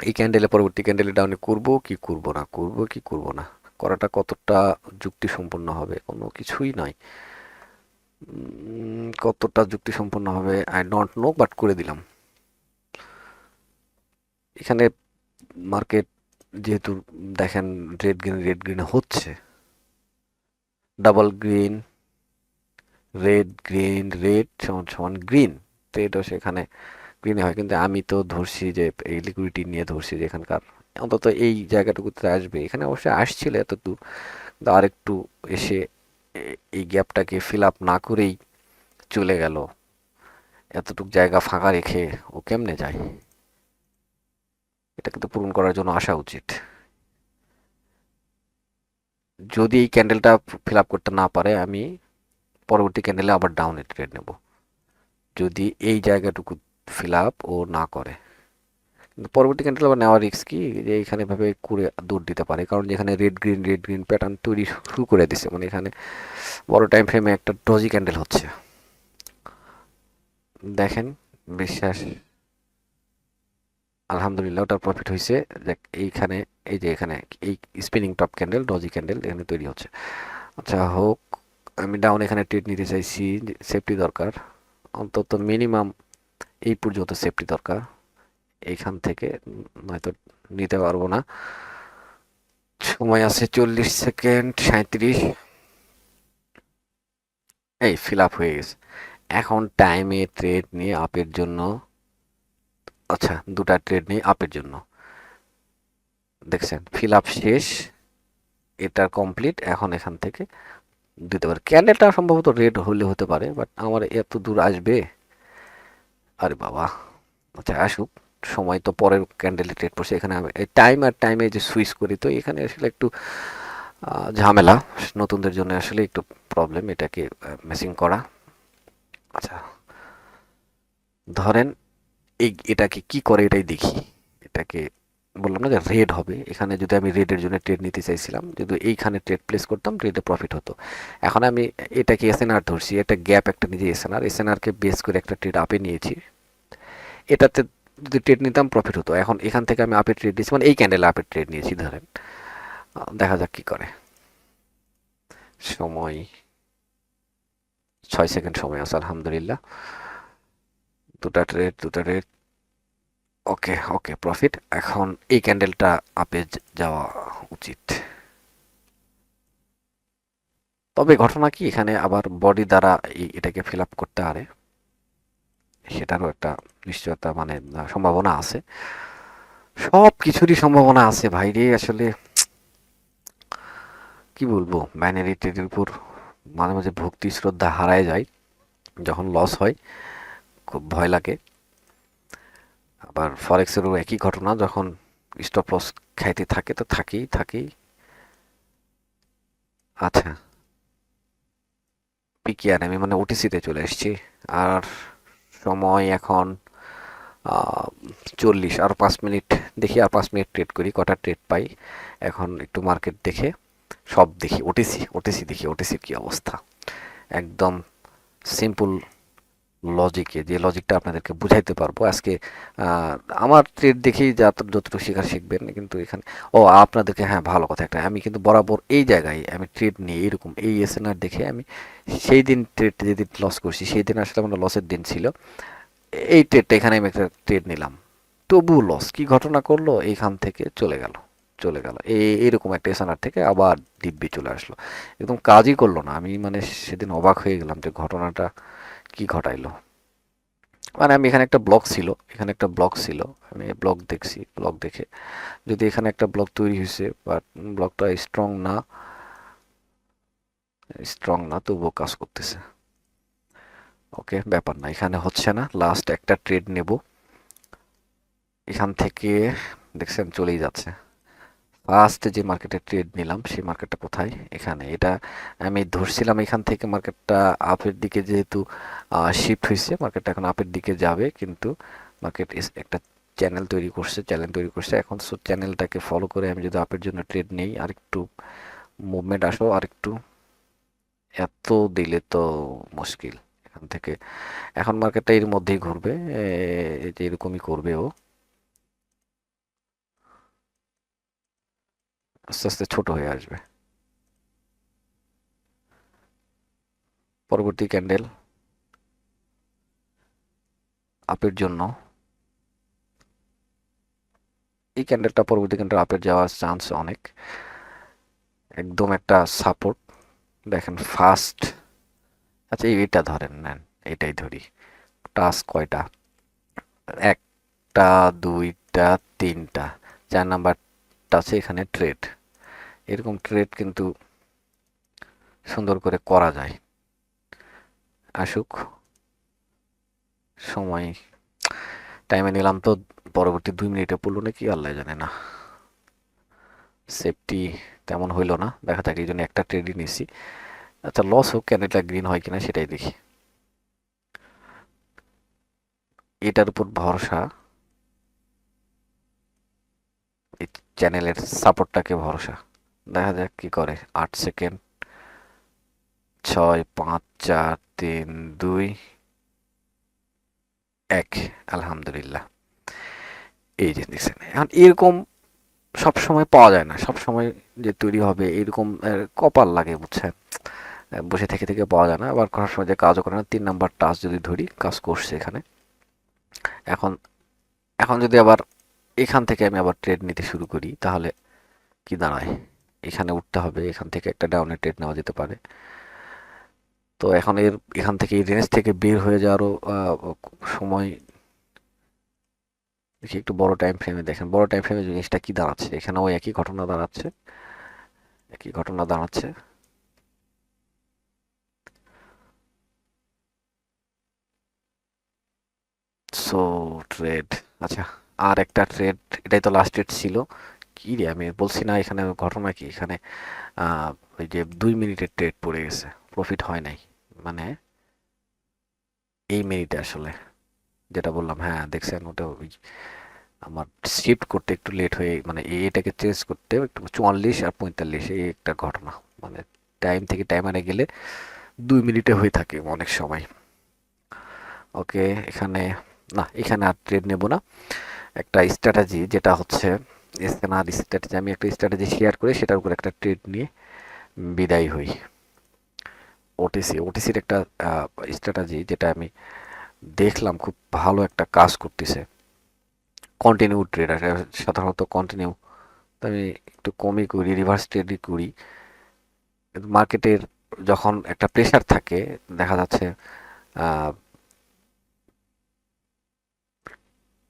Speaker 1: এই ক্যান্ডেলে পরবর্তী ক্যান্ডেলে ডাউনে করব কি করব না, করব কি করব না, করাটা কতটা যুক্তিসম্পন্ন হবে, কোনো কিছুই নয়। কতটা যুক্তিসম্পন্ন হবে আই ডোন্ট নো, বাট করে দিলাম। এখানে মার্কেট যেহেতু দেখেন রেড গ্রিন হচ্ছে, ডাবল গ্রিন, রেড সমান সমান গ্রিন, তো এটা সেখানে গ্রিনে হয়। কিন্তু আমি তো ধরছি যে এই লিকুইডিটি নিয়ে ধরছি যে এখানকার অন্তত এই জায়গাটুকুতে আসবে। এখানে অবশ্যই আসছিল এত দূর, কিন্তু আরেকটু এসে এই গ্যাপটাকে ফিল আপ না করেই চলে গেল। এতটুক জায়গা ফাঁকা রেখে ও কেমনে যায়? এটা কিন্তু পূরণ করার জন্য আসা উচিত। যদি এই ক্যান্ডেলটা ফিল আপ করতে না পারে, আমি পরবর্তী ক্যান্ডেলে আবার ডাউনে ট্রেড নেব, যদি এই জায়গাটুকু ফিল আপ ও না করে। কিন্তু পরবর্তী ক্যান্ডেল আবার নেওয়ার রিস্ক কি, যে এখানে ভাবে করে দৌড় দিতে পারে, কারণ যেখানে রেড গ্রিন প্যাটার্ন তৈরি শুরু করে দিছে, মানে এখানে বড় টাইম ফ্রেমে একটা ডজি ক্যান্ডেল হচ্ছে। দেখেন, বিশ্বাস, আলহামদুলিল্লাহ ওটার প্রফিট হয়েছে। দেখ এইখানে, এই যে এখানে এই spinning top candle, doji candle এখানে তৈরি হচ্ছে। আচ্ছা হোক, আমি ডাউন এখানে ট্রেড নিতে চাইছি, সেফটি দরকার, অন্তত মিনিমাম এই পর্যন্ত সেফটি দরকার এইখান থেকে, নয়তো নিতে পারবো না। সময় আছে 40 সেকেন্ড, 37। এই ফিল আপ হয়ে গেছে। এখন টাইমে ট্রেড নিয়ে আপের জন্য, আচ্ছা দুটা ট্রেড নিয়ে আপের জন্য, দেখছেন ফিল আপ শেষ, এটা কমপ্লিট। এখন এখান থেকে দিতে পারে, ক্যান্ডেলটা সম্ভবত রেড হলে হতে পারে, বাট আমার এত দূর আসবে, আরে বাবা। আচ্ছা আসুক, সময় তো পরের ক্যান্ডেলে ট্রেড পড়ছে। এখানে আমি এই টাইম আর টাইমে যে সুইচ করি, তো এখানে আসলে একটু ঝামেলা, নতুনদের জন্য আসলে একটু প্রবলেম এটাকে মেসিং করা। আচ্ছা ধরেন এটাকে কি করে এটাই দেখি। এটাকে বললাম না যে রেড হবে, এখানে যদি আমি রেডের জন্য ট্রেড নিতে চাইছিলাম, যদি এইখানে ট্রেড প্লেস করতাম ট্রেডে প্রফিট হতো। এখন আমি এটাকে এসএনআর ধরছি, এটা গ্যাপ একটা নিজে এসএনআরকে বেস করে একটা ট্রেড আপে নিয়েছি, এটাতে যদি ট্রেড নিতাম প্রফিট হতো। এখন এখান থেকে আমি আপে ট্রেড নিয়েছি, মানে এই ক্যান্ডেলে আপে ট্রেড নিয়েছি ধরেন। দেখা যাক কি করে। সময় 6 সেকেন্ড সময় আছে, আলহামদুলিল্লাহ। দুটা ট্রেড, ওকে ওকে, প্রফিট। এখন এই ক্যান্ডেলটা আপে যাওয়া উচিত। তবে ঘটনা কি, এখানে আবার বডি দ্বারা এটাকে ফিল আপ করতে পারে, সেটারও একটা নিশ্চয়তা, মানে সম্ভাবনা আছে। সব কিছুরই সম্ভাবনা আছে ভাই রে, আসলে কি বলবো, বাইনারি ট্রেডের উপর মাঝে মাঝে ভক্তি শ্রদ্ধা হারায় যায়, যখন লস হয় খুব ভয় লাগে। আবার ফরেক্সেরও একই ঘটনা, যখন স্টপ লস খাইতে থাকে তো থাকেই। আচ্ছা, পিকিআর আমি মানে ওটিসিতে চলে এসেছি। আর সময় এখন 40, আর 5 মিনিট দেখি, আর 5 মিনিট ট্রেড করি, কটা ট্রেড পাই। এখন একটু মার্কেট দেখে সব দেখি, ওটিসি দেখি, ওটিসির কি অবস্থা। একদম সিম্পল লজিকে, যে লজিকটা আপনাদেরকে বুঝাইতে পারবো আজকে। আহ, আমার ট্রেড দেখেই যতটুকু শেখার শিখবেন, কিন্তু এখানে ও আপনাদেরকে, হ্যাঁ ভালো কথা একটা, আমি কিন্তু বরাবর এই জায়গায় আমি ট্রেড নিই এরকম, এই এসএনআর দেখে আমি সেই দিন ট্রেড, যেদিন লস করছি সেই দিন আসলে আমার লসের দিন ছিল, এই ট্রেডটা এখানে আমি একটা ট্রেড নিলাম, তবু লস। কি ঘটনা করলো, এইখান থেকে চলে গেল এইরকম একটা এসএনআর থেকে আবার দিব্যি চলে আসলো, একদম কাজই করলো না। আমি মানে সেদিন অবাক হয়ে গেলাম যে ঘটনাটা কি ঘটাইলো। মানে আমি এখানে একটা ব্লক ছিল, এখানে একটা ব্লক ছিল, আমি ব্লক দেখছি, ব্লক দেখে যদি এখানে একটা ব্লক তৈরি হয়েছে, বাট ব্লকটা স্ট্রং না তবুও কাজ করতেছে। ওকে, ব্যাপার না, এখানে হচ্ছে না, লাস্ট একটা ট্রেড নেব। এখান থেকে দেখছেন চলেই যাচ্ছে। ফার্স্ট যে মার্কেটে ট্রেড নিলাম সেই মার্কেটটা কোথায়? এখানে। এটা আমি ধরছিলাম এখান থেকে মার্কেটটা আপের দিকে, যেহেতু শিফট হয়েছে মার্কেটটা এখন আপের দিকে যাবে, কিন্তু মার্কেট একটা চ্যানেল তৈরি করছে এখন। সো চ্যানেলটাকে ফলো করে আমি যদি আপের জন্য ট্রেড নেই, আরেকটু মুভমেন্ট আসো আরেকটু, এত দিলে তো মুশকিল এখান থেকে। এখন মার্কেটটা এর মধ্যেই ঘুরবে, এই যে এরকমই করবে ও, আস্তে আস্তে ছোট হয়ে আসবে। পরবর্তী ক্যান্ডেল আপের জন্য, এই ক্যান্ডেলটা পরবর্তী ক্যান্ডেল আপের যাওয়ার চান্স অনেক, একদম একটা সাপোর্ট। দেখেন ফার্স্ট, আচ্ছা এইটা ধরেন, নেন এটাই ধরি। টাস্ক কয়টা? একটা, দুইটা, তিনটা, 4 নাম্বারটা আছে এখানে ট্রেড। এরকম ট্রেড কিন্তু সুন্দর করে করা যায়। আসুক সময়, টাইমে নিলাম তো, পরবর্তী 2 মিনিটে পড়লো নাকি আল্লাহ জানে না। সেফটি তেমন হইলো না, দেখা যাক, এই জন্য একটা ট্রেডই নিছি। আচ্ছা লস হোক, ক্যান্ডেলটা গ্রিন হয় কিনা সেটাই দেখি। এটার উপর ভরসা, এই চ্যানেলের সাপোর্টটাকে ভরসা, দেখা যাক কি করে। 8 সেকেন্ড, 6, 5, 4, 3, 2, 1, আলহামদুলিল্লাহ। এই যে দেখছেন, এখন এরকম সব সময় পাওয়া যায় না, সব সময় যে তৈরি হবে এরকম কপাল লাগে বুঝছেন। বসে থেকে থেকে পাওয়া যায় না, আবার করার সময় যে কাজও করে না। 3 নাম্বার টাস্ক যদি ধরি, কাজ করছে এখানে। এখন এখন যদি আবার এখান থেকে আমি আবার ট্রেড নিতে শুরু করি, তাহলে কি দাঁড়ায়? এখানে উঠতে হবে, এখান থেকে একটা ডাউনের ট্রেড নেওয়া যেতে পারে। তো এখন এখান থেকে এই রেঞ্জ থেকে বের হয়ে যাওয়ারও সময় দেখি। একটু বড় টাইম ফ্রেমে দেখেন, বড় টাইম ফ্রেমে জিনিসটা কি দাঁড়াচ্ছে, এখানেও একই ঘটনা দাঁড়াচ্ছে, একই ঘটনা দাঁড়াচ্ছে। সো ট্রেড, আচ্ছা আর একটা ট্রেড, এটাই তো লাস্ট ট্রেড ছিল। কি রে, আমি বলছি না এখানে ঘটনা কি, এখানে ওই যে 2 মিনিটের ট্রেড পড়ে গেছে, প্রফিট হয় নাই। মানে এই মিনিটে আসলে যেটা বললাম, হ্যাঁ দেখছেন, ওটা ওই আমার শিফট করতে একটু লেট হয়ে, মানে এটাকে চেঞ্জ করতে একটু 44 আর 45, এই একটা ঘটনা। মানে টাইম থেকে টাইমারে গেলে 2 মিনিটে হয়ে থাকে অনেক সময়। ওকে, এখানে না, এখানে আর ট্রেড নেব না। একটা স্ট্র্যাটেজি যেটা হচ্ছে স্ক্যানার স্ট্র্যাটেজি, আমি একটা স্ট্র্যাটেজি শেয়ার করে সেটার উপর একটা ট্রেড নিয়ে বিদায় হই। ওটিসির একটা স্ট্র্যাটেজি যেটা আমি দেখলাম খুব ভালো একটা কাজ করতেছে, কন্টিনিউ ট্রেড। সাধারণত কন্টিনিউ আমি একটু কমই করি, রিভার্স ট্রেডই করি। মার্কেটের যখন একটা প্রেশার থাকে, দেখা যাচ্ছে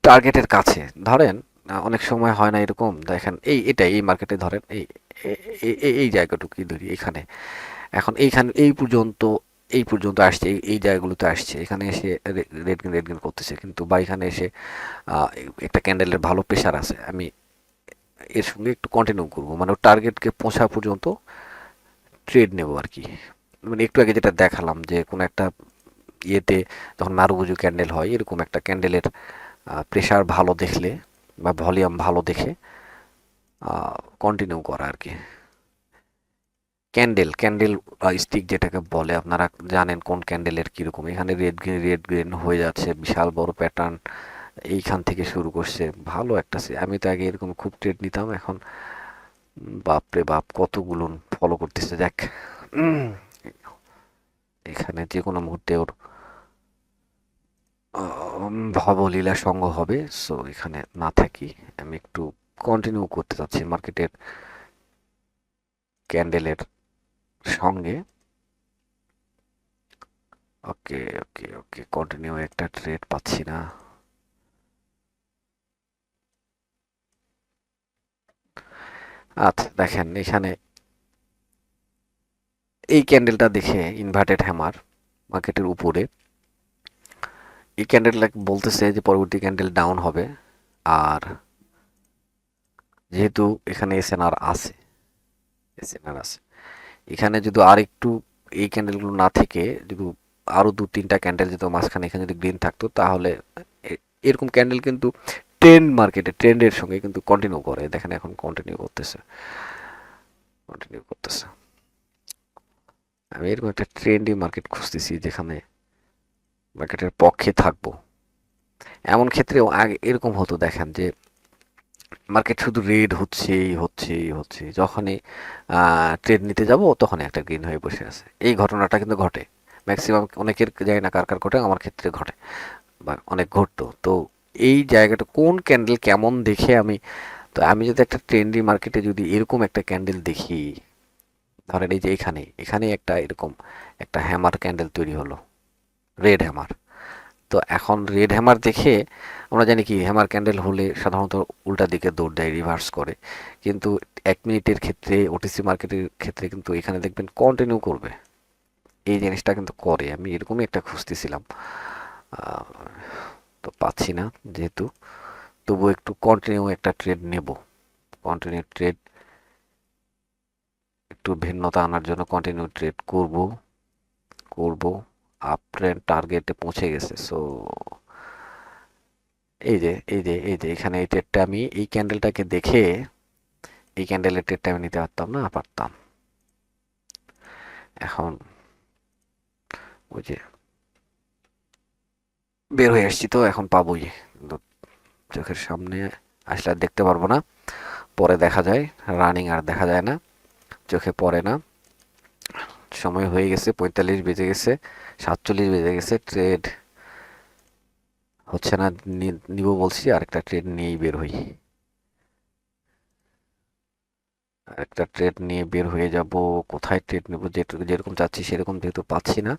Speaker 1: টার্গেটের কাছে, ধরেন অনেক সময় হয় না এরকম, দেখেন এই মার্কেটে ধরেন এই জায়গাটুকুই ধরি এখানে। এখন এইখানে এই পর্যন্ত আসছে, এই জায়গাগুলোতে আসছে, এখানে এসে রেড গেইন করতেছে, কিন্তু বা এখানে এসে আহ, একটা ক্যান্ডেলের ভালো প্রেশার আছে, আমি এর সঙ্গে একটু কন্টিনিউ করবো, মানে টার্গেটকে পৌঁছা পর্যন্ত ট্রেড নেবো আর কি। মানে একটু আগে যেটা দেখালাম যে কোনো একটা ইয়েতে যখন মারুবুজু ক্যান্ডেল হয়, এরকম একটা ক্যান্ডেলের প্রেশার ভালো দেখলে বা ভলিউম ভালো দেখে কন্টিনিউ করা আর কি। ক্যান্ডেল স্টিক যেটাকে বলে, আপনারা জানেন কোন ক্যান্ডেলের কীরকম। এখানে রেড গ্রিন হয়ে যাচ্ছে, বিশাল বড় প্যাটার্ন এইখান থেকে শুরু করছে, ভালো একটা আমি তো আগে এরকম খুব ট্রেড নিতাম, এখন বাপরে বাপ কতগুলো ফলো করতেছে। দেখ এখানে যে কোনো মুহূর্তে ওর ভবলীলা সঙ্গ হবে। সো এখানে না থাকি, আমি একটু কন্টিনিউ করতে চাচ্ছি মার্কেটের ক্যান্ডেলের সঙ্গে। ওকে ওকে ওকে, কন্টিনিউ একটা ট্রেড পাচ্ছি না। আচ্ছা দেখেন এখানে এই ক্যান্ডেলটা দেখে, ইনভার্টেড হ্যামার মার্কেটের উপরে, এই ক্যান্ডেলটা বলতেছে যে পরবর্তী ক্যান্ডেল ডাউন হবে। আর যেহেতু এখানে এসএনআর আছে, এখানে যদি আর একটু এই ক্যান্ডেলগুলো না থেকে যদি আরো দু তিনটা ক্যান্ডেল যদি মাঝখানে এখানে যদি গ্রিন থাকতো তাহলে এরকম ক্যান্ডেল কিন্তু ট্রেন্ডের সঙ্গে কিন্তু কন্টিনিউ করে, দেখেন এখন কন্টিনিউ করতেছে। আমি এরকম একটা ট্রেন্ডি মার্কেট খুঁজতেছি যেখানে মার্কেটের পক্ষে থাকবো। এমন ক্ষেত্রেও আগে এরকম হতো, দেখেন যে মার্কেট শুধু রেড হচ্ছে, যখনই ট্রেড নিতে যাব তখনই একটা গ্রিন হয়ে বসে আছে। এই ঘটনাটা কিন্তু ঘটে ম্যাক্সিমাম, অনেকের যায় না কার কার ঘটে, আমার ক্ষেত্রে ঘটে বা অনেক ঘটতো। তো এই জায়গাটা কোন ক্যান্ডেল কেমন দেখে আমি যদি একটা ট্রেন্ডি মার্কেটে যদি এরকম একটা ক্যান্ডেল দেখি, ধরেন এই যে এখানে একটা এরকম একটা হ্যামার ক্যান্ডেল তৈরি হলো, রেড হ্যামার। তো এখন রেড হ্যামার দেখে আমরা জানি কি হ্যামার ক্যান্ডেল হলে সাধারণত উল্টা দিকে দৌড় দেয়, রিভার্স করে। কিন্তু 1 মিনিটের ক্ষেত্রে ওটিসি মার্কেটের ক্ষেত্রে কিন্তু এখানে দেখবেন কন্টিনিউ করবে, এই জিনিসটা কিন্তু করে। আমি এরকমই একটা খুঁজতেছিলাম, আহ, তো পাচ্ছি না যেহেতু, তবু একটু কন্টিনিউ একটা ট্রেড নেব। কন্টিনিউ ট্রেড একটু ভিন্নতা আনার জন্য কন্টিনিউ ট্রেড করব। আপ ট্রেন্ড টার্গেটে পৌঁছে গেছে, সো এই যে এখানে এই ট্রেডটা আমি এই ক্যান্ডেলটাকে দেখে এই ক্যান্ডেলের ট্রেডটা আমি নিতে পারতাম। এখন ওই যে বের হয়ে আসছি, তো এখন পাবোই, কিন্তু চোখের সামনে আসলে আর দেখতে পারবো না, পরে দেখা যায়। রানিং আর দেখা যায় না, চোখে পড়ে না। সময় হয়ে গেছে, 45 বেজে গেছে, 47 বেজে গেছে, ট্রেড হচ্ছে না। নিব বলছি, আরেকটা ট্রেড নিয়েই বের হই, আরেকটা ট্রেড নিয়ে বের হয়ে যাব। কোথায় ট্রেড নেব, যেরকম চাচ্ছি সেরকম যেহেতু পাচ্ছি না,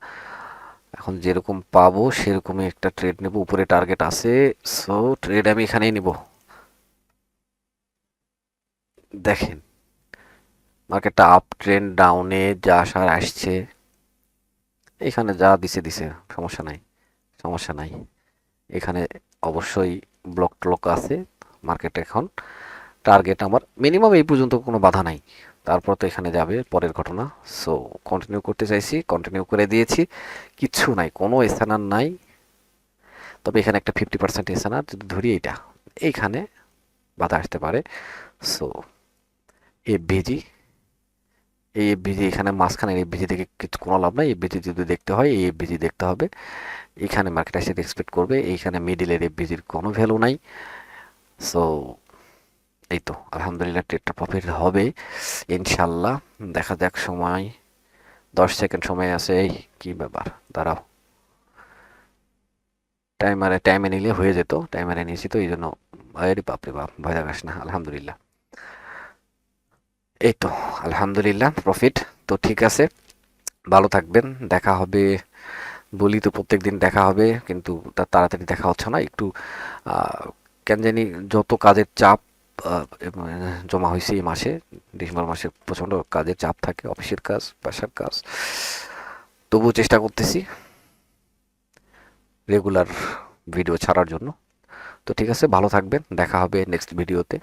Speaker 1: এখন যেরকম পাবো সেরকমই একটা ট্রেড নেব। উপরে টার্গেট আছে, সো ট্রেড আমি এখানেই নিব। দেখেন মার্কেটটা আপ ট্রেন্ড ডাউনে যা আসার আসছে, এখানে যা দিছে সমস্যা নাই। এখানে অবশ্যই ব্লক টলক আছে, মার্কেট এখন টার্গেট আমার মিনিমাম এই পর্যন্ত কোনো বাধা নাই, তারপর তো এখানে যাবে পরের ঘটনা। সো কন্টিনিউ করতে চাইছি, কন্টিনিউ করে দিয়েছি, কিচ্ছু নাই, কোনো এসএনআর নাই। তবে এখানে একটা 50% এসএনআর যদি ধরি, এইখানে বাধা আসতে পারে। সো এফভিজি, এই এফভিজি এখানে মাঝখানে, এফভিজি থেকে কিছু কোনো লাভ নাই। এফভিজি যদি দেখতে হয় এই এফভিজি দেখতে হবে, এখানে মার্কেট এসে এক্সপেক্ট করবে। এইখানে মিডিলের এফভিজির কোনো ভ্যালু নাই। সো এই তো আলহামদুলিল্লাহ ট্রেডটা প্রফিট হবে ইনশাল্লাহ। দেখা যাক, সময় 10 সেকেন্ড সময় আছে। এই কি ব্যাপার, দাঁড়াও, টাইমে নিলে হয়ে যেত, টাইমারে নিয়েছি তো এই জন্য। আরে বাপরে বাপ, ভয় লাগাস না, আলহামদুলিল্লাহ। এই তো আলহামদুলিল্লাহ প্রফিট। তো ঠিক আছে, ভালো থাকবেন, দেখা হবে। বলি তো প্রত্যেকদিন দেখা হবে, কিন্তু তাড়াতাড়ি দেখা হচ্ছে না, একটু আহ, কেন জানি যত কাজের চাপ জমা হয়েছে এই মাসে, ডিসেম্বর মাসে প্রচণ্ড কাজের চাপ থাকে, অফিসের কাজ, বাসার কাজ। তবুও চেষ্টা করতেছি রেগুলার ভিডিও ছাড়ার জন্য। তো ঠিক আছে, ভালো থাকবেন, দেখা হবে নেক্সট ভিডিওতে।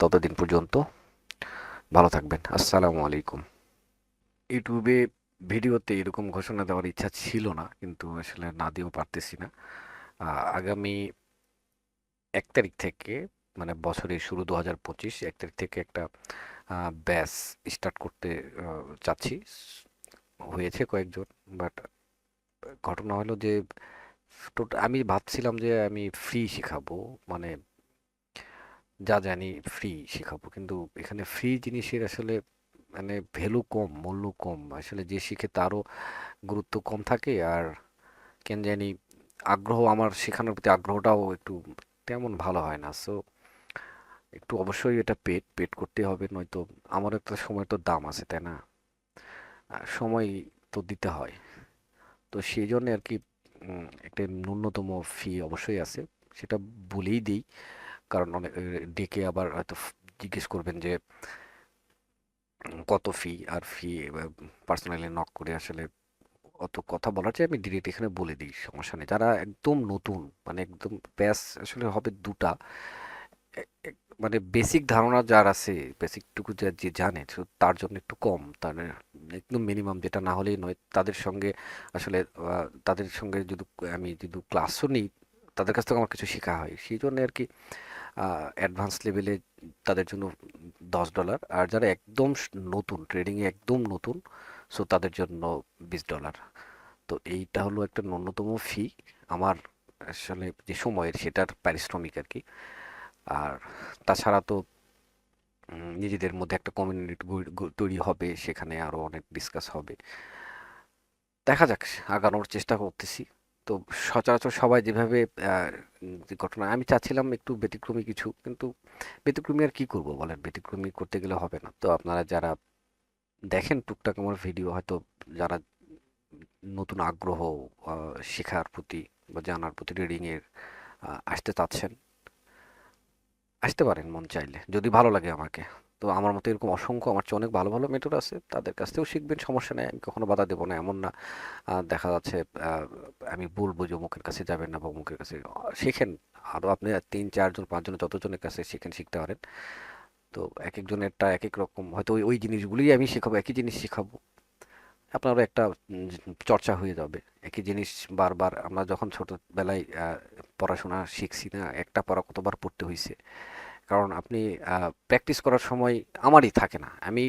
Speaker 1: ততদিন পর্যন্ত ভালো থাকবেন, আসসালামু আলাইকুম। ইউটিউবে ভিডিওতে এরকম ঘোষণা দেওয়ার ইচ্ছা ছিল না, কিন্তু আসলে না দিয়েও পারতেছি না। আগামী 1 তারিখ থেকে, মানে বছরের শুরু 2025 1 তারিখ থেকে একটা ব্যাচ স্টার্ট করতে চাচ্ছি। হয়েছে কয়েকজন, বাট ঘটনা হলো যে আমি ভাবছিলাম যে আমি ফ্রি শেখাবো, মানে যা জানি ফ্রি শেখাবো, কিন্তু এখানে ফ্রি জিনিসের আসলে মানে ভ্যালু কম, মূল্য কম, আসলে যে শিখে তারও গুরুত্ব কম থাকে। আর কেন জানি আমার শেখানোর প্রতি আগ্রহটাও একটু তেমন ভালো হয় না। সো একটু অবশ্যই এটা পেড করতে হবে, নয়তো আমার একটা সময় তো দাম আছে, তাই না? সময় তো দিতে হয়। তো সেই জন্য আর কি একটা ন্যূনতম ফি অবশ্যই আছে, সেটা বলেই দিই। কারণ অনেক ডেকে আবার হয়তো জিজ্ঞেস করবেন যে কত ফি, আর ফি পার্সোনালি নক করে আসলে অত কথা বলার চেয়ে আমি ডিরেক্ট এখানে বলে দিই, সমস্যা নেই। যারা একদম নতুন, মানে একদম ব্যাস আসলে হবে দুটা, মানে বেসিক ধারণা যার আছে, বেসিক টুকু যে যে জানে, তো তার জন্য একটু কম, তার একদম মিনিমাম যেটা না হলেই নয়, তাদের সঙ্গে আসলে তাদের সঙ্গে যদি আমি যদি ক্লাসও নিই, তাদের কাছ থেকে আমার কিছু শেখা হয়, সেই জন্য আর কি। অ্যাডভান্স লেভেলে তাদের জন্য $10, আর যারা একদম নতুন, ট্রেডিংয়ে একদম নতুন, সো তাদের জন্য $20। তো এইটা হলো একটা ন্যূনতম ফি আমার আসলে যে সময়ের, সেটার পারিশ্রমিক আর কি। আর তাছাড়া তো নিজেদের মধ্যে একটা কমিউনিটি তৈরি হবে, সেখানে আরো অনেক ডিসকাস হবে। দেখা যাক, আগানোর চেষ্টা করতেছি। তো সচরাচর সবাই যেভাবে যে ঘটনা, আমি চাচ্ছিলাম একটু ব্যতিক্রমী কিছু, কিন্তু ব্যতিক্রমী আর কি করব বলেন, ব্যতিক্রমী করতে গেলে হবে না। তো আপনারা যারা দেখেন টুকটাক আমার ভিডিও, হয়তো যারা নতুন আগ্রহ শেখার প্রতি বা জানার প্রতি, রিডিং এর আসতে চাচ্ছেন, আসতে পারেন মন চাইলে, যদি ভালো লাগে আমাকে। তো আমার মতো এরকম অসংখ্য, আমার চেয়ে অনেক ভালো ভালো মেথড আছে, তাদের কাছ থেকেও শিখবেন, সমস্যা নেই, আমি কখনো বাধা দেবো না, এমন না। দেখা যাচ্ছে আহ, আমি বলবো যে অমুকের কাছে যাবেন না বা অমুকের কাছে, শেখেন। আরো আপনি 3 4 জন 5 জন যতজনের কাছে শিখেন, শিখতে পারেন। তো এক একজনেরটা এক এক রকম, হয়তো ওই ওই জিনিসগুলোই আমি শেখাবো, একই জিনিস শেখাবো, আপনারও একটা চর্চা হয়ে যাবে। একই জিনিস বারবার, আমরা যখন ছোটবেলায় পড়াশোনা শিখছি না, একটা পড়া কতবার পড়তে হয়েছে, কারণ আপনি প্র্যাকটিস করার সময় আমারই থাকে না। আমি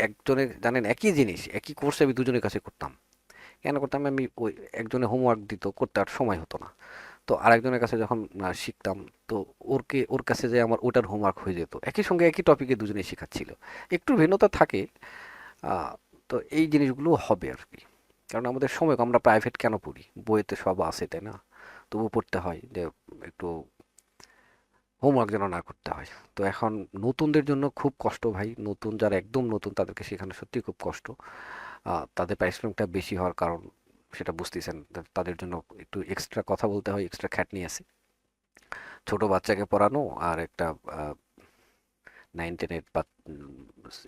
Speaker 1: একজনের, জানেন, একই জিনিস একই কোর্স আমি দুজনের কাছে করতাম। কেন করতাম? আমি ওই একজনে হোমওয়ার্ক দিত, করতে আর সময় হতো না। তো আরেকজনের কাছে যখন শিখতাম, তো ওর কাছে যে আমার ওটার হোমওয়ার্ক হয়ে যেত, একই সঙ্গে একই টপিকে দুজনেই শেখাচ্ছিল। একটু ভিন্নতা থাকে। আহ, তো এই জিনিসগুলো হবে আর কি। কারণ আমাদের সময় কম, আমরা প্রাইভেট কেন পড়ি? বইতে সব আছে, তাই না? তবু পড়তে হয় যে একটু হোমওয়ার্ক যেন না করতে হয়। তো এখন নতুনদের জন্য খুব কষ্ট ভাই, নতুন যারা একদম নতুন তাদেরকে শেখানো সত্যি খুব কষ্ট। তাদের পারিশ্রমিকটা বেশি হওয়ার কারণ সেটা বুঝতেছেন, তাদের জন্য একটু এক্সট্রা কথা বলতে হয়, এক্সট্রা খাটনি আছে। ছোট বাচ্চাকে পড়ানো আর একটা 9 10-এর বা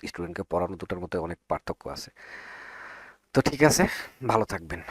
Speaker 1: স্টুডেন্টকে পড়ানো, দুটার মধ্যে অনেক পার্থক্য আছে। তো ঠিক আছে, ভালো থাকবেন।